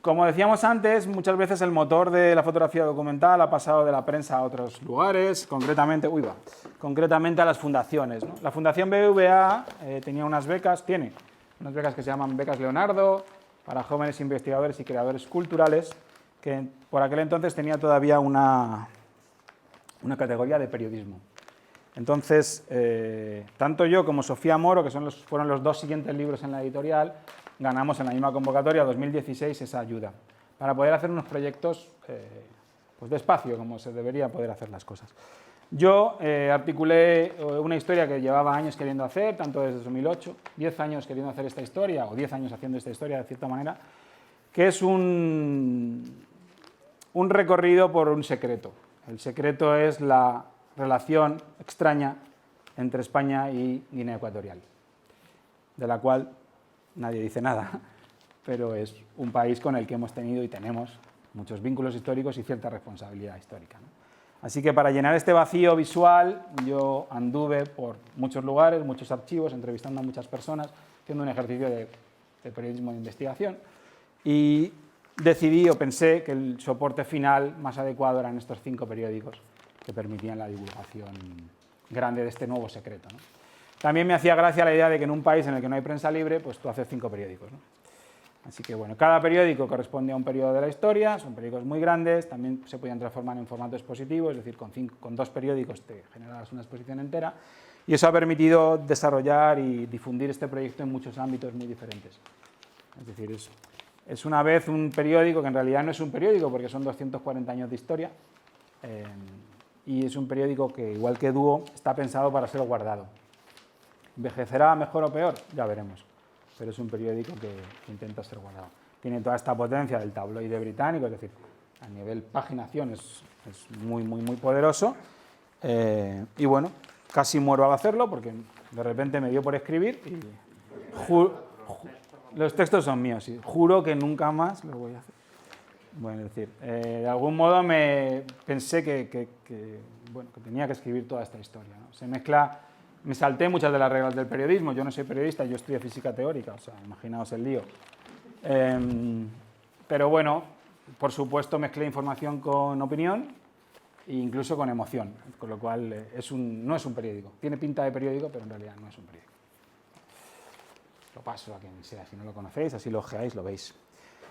Como decíamos antes, muchas veces el motor de la fotografía documental ha pasado de la prensa a otros lugares, concretamente a las fundaciones, ¿no? La Fundación BBVA tenía unas becas, tiene unas becas que se llaman Becas Leonardo, para jóvenes investigadores y creadores culturales, que por aquel entonces tenía todavía una categoría de periodismo. Entonces, tanto yo como Sofía Moro, que fueron los dos siguientes libros en la editorial, ganamos en la misma convocatoria 2016 esa ayuda, para poder hacer unos proyectos pues despacio, como se debería poder hacer las cosas. Yo articulé una historia que llevaba años queriendo hacer, tanto desde 2008, 10 años queriendo hacer esta historia, o 10 años haciendo esta historia de cierta manera, que es un recorrido por un secreto. El secreto es la relación extraña entre España y Guinea Ecuatorial, de la cual nadie dice nada, pero es un país con el que hemos tenido y tenemos muchos vínculos históricos y cierta responsabilidad histórica, ¿no? Así que para llenar este vacío visual, yo anduve por muchos lugares, muchos archivos, entrevistando a muchas personas, haciendo un ejercicio de periodismo de investigación, y decidí o pensé que el soporte final más adecuado eran estos 5 periódicos que permitían la divulgación grande de este nuevo secreto, ¿no? También me hacía gracia la idea de que en un país en el que no hay prensa libre, pues tú haces 5 periódicos, ¿no? Así que bueno, cada periódico corresponde a un periodo de la historia, son periódicos muy grandes, también se podían transformar en formato expositivo, es decir, con 2 periódicos te generas una exposición entera, y eso ha permitido desarrollar y difundir este proyecto en muchos ámbitos muy diferentes. Es decir, es una vez un periódico que en realidad no es un periódico porque son 240 años de historia, y es un periódico que, igual que Dúo, está pensado para ser guardado. ¿Envejecerá mejor o peor? Ya veremos. Pero es un periódico que intenta ser guardado. Tiene toda esta potencia del tabloide británico, es decir, a nivel paginación es muy, muy, muy poderoso. Y bueno, casi muero al hacerlo porque de repente me dio por escribir y los textos son míos, sí. Juro que nunca más lo voy a hacer. Bueno, es decir, de algún modo me pensé que tenía que escribir toda esta historia, ¿no? Se mezcla... Me salté muchas de las reglas del periodismo. Yo no soy periodista, yo estudio física teórica, o sea, imaginaos el lío. Pero bueno, por supuesto mezclé información con opinión e incluso con emoción, con lo cual no es un periódico. Tiene pinta de periódico, pero en realidad no es un periódico. Lo paso a quien sea, si no lo conocéis, así lo ojeáis, lo veis.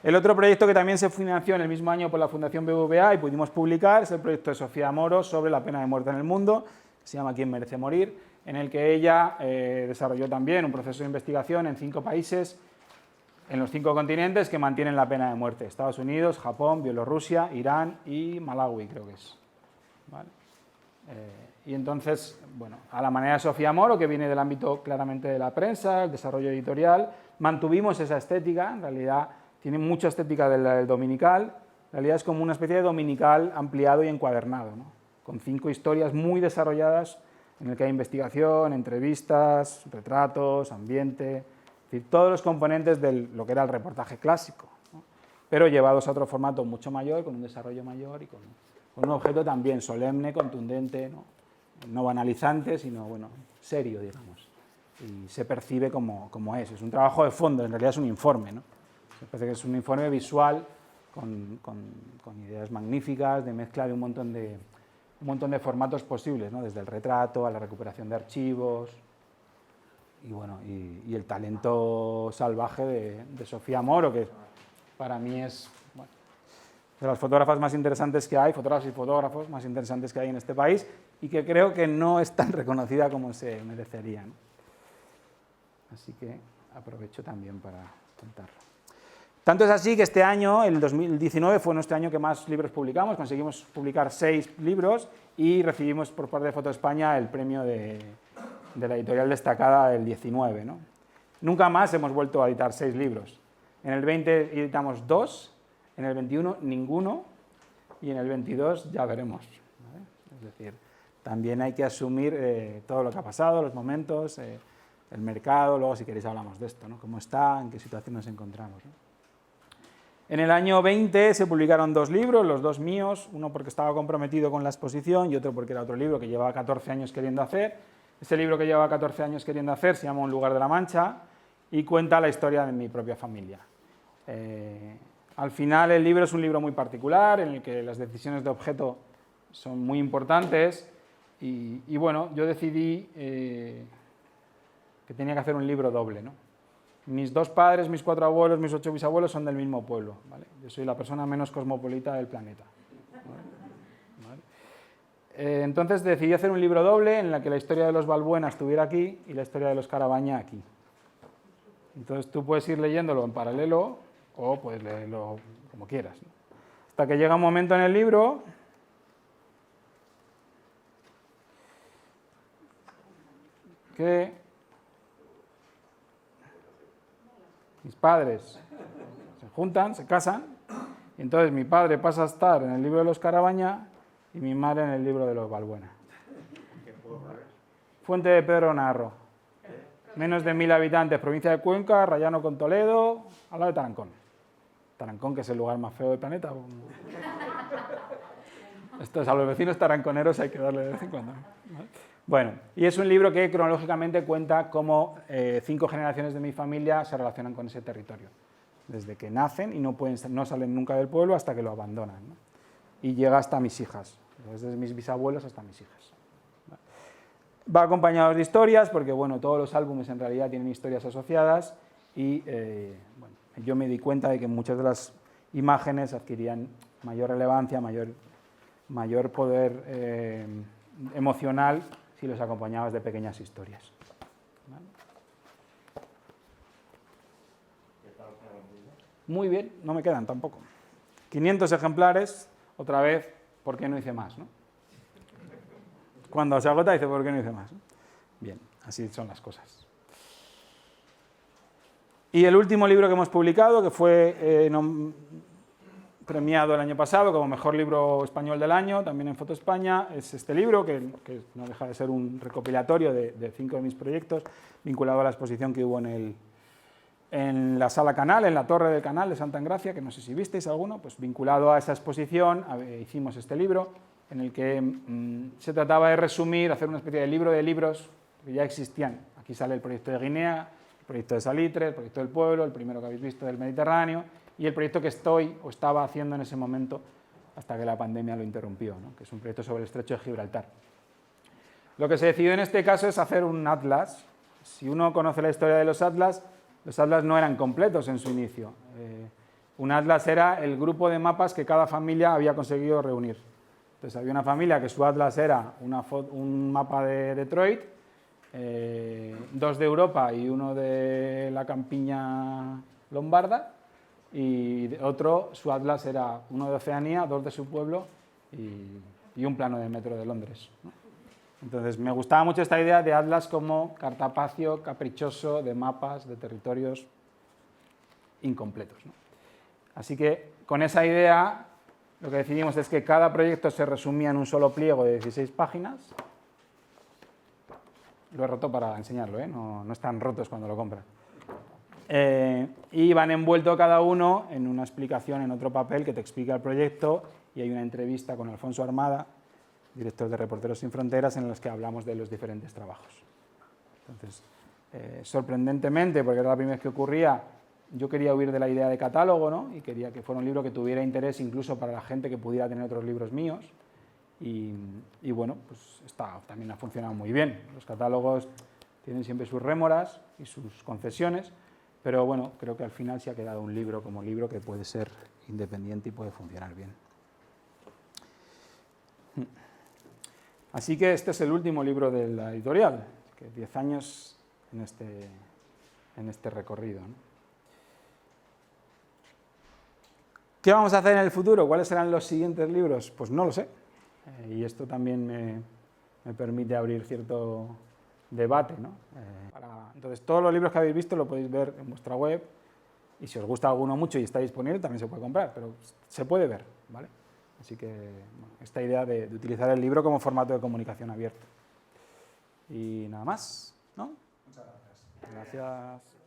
El otro proyecto que también se financió en el mismo año por la Fundación BBVA y pudimos publicar es el proyecto de Sofía Moro sobre la pena de muerte en el mundo, que se llama ¿Quién merece morir?, en el que ella desarrolló también un proceso de investigación en 5 países, en los 5 continentes que mantienen la pena de muerte: Estados Unidos, Japón, Bielorrusia, Irán y Malawi, creo que es. ¿Vale? Y entonces, bueno, a la manera de Sofía Moro, que viene del ámbito claramente de la prensa, el desarrollo editorial, mantuvimos esa estética. En realidad tiene mucha estética del dominical, en realidad es como una especie de dominical ampliado y encuadernado, ¿no? Con 5 historias muy desarrolladas, en el que hay investigación, entrevistas, retratos, ambiente, es decir, todos los componentes de lo que era el reportaje clásico, ¿no? Pero llevados a otro formato mucho mayor, con un desarrollo mayor y con un objeto también solemne, contundente, no banalizante, sino bueno, serio, digamos. Y se percibe como es un trabajo de fondo, en realidad es un informe, ¿no? Me parece que es un informe visual con ideas magníficas, de mezcla de un montón de formatos posibles, ¿no? Desde el retrato a la recuperación de archivos y, bueno, y el talento salvaje de Sofía Moro, que para mí es de las fotógrafas más interesantes que hay, fotógrafas y fotógrafos más interesantes que hay en este país, y que creo que no es tan reconocida como se merecería, ¿no? Así que aprovecho también para contarlo. Tanto es así que este año, el 2019, fue nuestro año que más libros publicamos. Conseguimos publicar 6 libros y recibimos por parte de Foto España el premio de de la editorial destacada del 19, ¿no? Nunca más hemos vuelto a editar 6 libros. En el 20 editamos 2, en el 21 ninguno y en el 22 ya veremos, ¿vale? Es decir, también hay que asumir todo lo que ha pasado, los momentos, el mercado, luego si queréis hablamos de esto, ¿no? Cómo está, en qué situación nos encontramos, ¿no? En el año 20 se publicaron 2 libros, los 2 míos, uno porque estaba comprometido con la exposición y otro porque era otro libro que llevaba 14 años queriendo hacer. Ese libro que llevaba 14 años queriendo hacer se llama Un lugar de la Mancha y cuenta la historia de mi propia familia. Al final el libro es un libro muy particular en el que las decisiones de objeto son muy importantes y bueno, yo decidí que tenía que hacer un libro doble, ¿no? Mis 2 padres, mis 4 abuelos, mis 8 bisabuelos son del mismo pueblo, ¿vale? Yo soy la persona menos cosmopolita del planeta, ¿vale? Entonces decidí hacer un libro doble en el que la historia de los Balbuena estuviera aquí y la historia de los Carabaña aquí. Entonces tú puedes ir leyéndolo en paralelo o puedes leerlo como quieras, ¿no? Hasta que llega un momento en el libro que mis padres se juntan, se casan, y entonces mi padre pasa a estar en el libro de los Carabaña y mi madre en el libro de los Balbuena. Fuente de Pedro Narro. Menos de 1000 habitantes, provincia de Cuenca, rayano con Toledo, al lado de Tarancón. Tarancón, que es el lugar más feo del planeta. A los vecinos taranconeros hay que darle de vez en cuando. Bueno, y es un libro que cronológicamente cuenta cómo 5 generaciones de mi familia se relacionan con ese territorio. Desde que nacen y no salen nunca del pueblo hasta que lo abandonan, ¿no? Y llega hasta mis hijas, desde mis bisabuelos hasta mis hijas. Va acompañado de historias, porque bueno, todos los álbumes en realidad tienen historias asociadas y bueno, yo me di cuenta de que muchas de las imágenes adquirían mayor relevancia, mayor poder emocional si los acompañabas de pequeñas historias. ¿Vale? Muy bien, no me quedan tampoco. 500 ejemplares, otra vez, ¿por qué no hice más, no? Cuando se agota dice, ¿por qué no hice más? Bien, así son las cosas. Y el último libro que hemos publicado, que fue premiado el año pasado como mejor libro español del año, también en Foto España, es este libro, que no deja de ser un recopilatorio de 5 de mis proyectos, vinculado a la exposición que hubo en la Sala Canal, en la Torre del Canal de Santa Engracia, que no sé si visteis alguno, pues vinculado a esa exposición hicimos este libro, en el que se trataba de resumir, hacer una especie de libro de libros que ya existían. Aquí sale el proyecto de Guinea, el proyecto de Salitre, el proyecto del pueblo, el primero que habéis visto del Mediterráneo, y el proyecto que estaba haciendo en ese momento hasta que la pandemia lo interrumpió, ¿no? Que es un proyecto sobre el estrecho de Gibraltar. Lo que se decidió en este caso es hacer un atlas. Si uno conoce la historia de los atlas no eran completos en su inicio. Un atlas era el grupo de mapas que cada familia había conseguido reunir. Entonces había una familia que su atlas era un mapa de Detroit, 2 de Europa y uno de la campiña lombarda, y otro, su atlas era uno de Oceanía, 2 de su pueblo y un plano de metro de Londres, ¿no? Entonces me gustaba mucho esta idea de atlas como cartapacio caprichoso de mapas de territorios incompletos, ¿no? Así que con esa idea lo que decidimos es que cada proyecto se resumía en un solo pliego de 16 páginas. Lo he roto para enseñarlo, ¿eh? No están rotos cuando lo compran. Y van envuelto cada uno en una explicación en otro papel que te explica el proyecto, y hay una entrevista con Alfonso Armada, director de Reporteros Sin Fronteras, en las que hablamos de los diferentes trabajos. Entonces, sorprendentemente, porque era la primera vez que ocurría, yo quería huir de la idea de catálogo, ¿no? Y quería que fuera un libro que tuviera interés incluso para la gente que pudiera tener otros libros míos. Y bueno, pues también ha funcionado muy bien. Los catálogos tienen siempre sus rémoras y sus concesiones, pero bueno, creo que al final sí ha quedado un libro como libro que puede ser independiente y puede funcionar bien. Así que este es el último libro de la editorial, que 10 años en este recorrido, ¿no? ¿Qué vamos a hacer en el futuro? ¿Cuáles serán los siguientes libros? Pues no lo sé. Y esto también me permite abrir cierto debate, ¿no? Entonces, todos los libros que habéis visto lo podéis ver en vuestra web, y si os gusta alguno mucho y está disponible, también se puede comprar, pero se puede ver, ¿vale? Así que, bueno, esta idea de utilizar el libro como formato de comunicación abierto. Y nada más, ¿no? Muchas gracias. Gracias.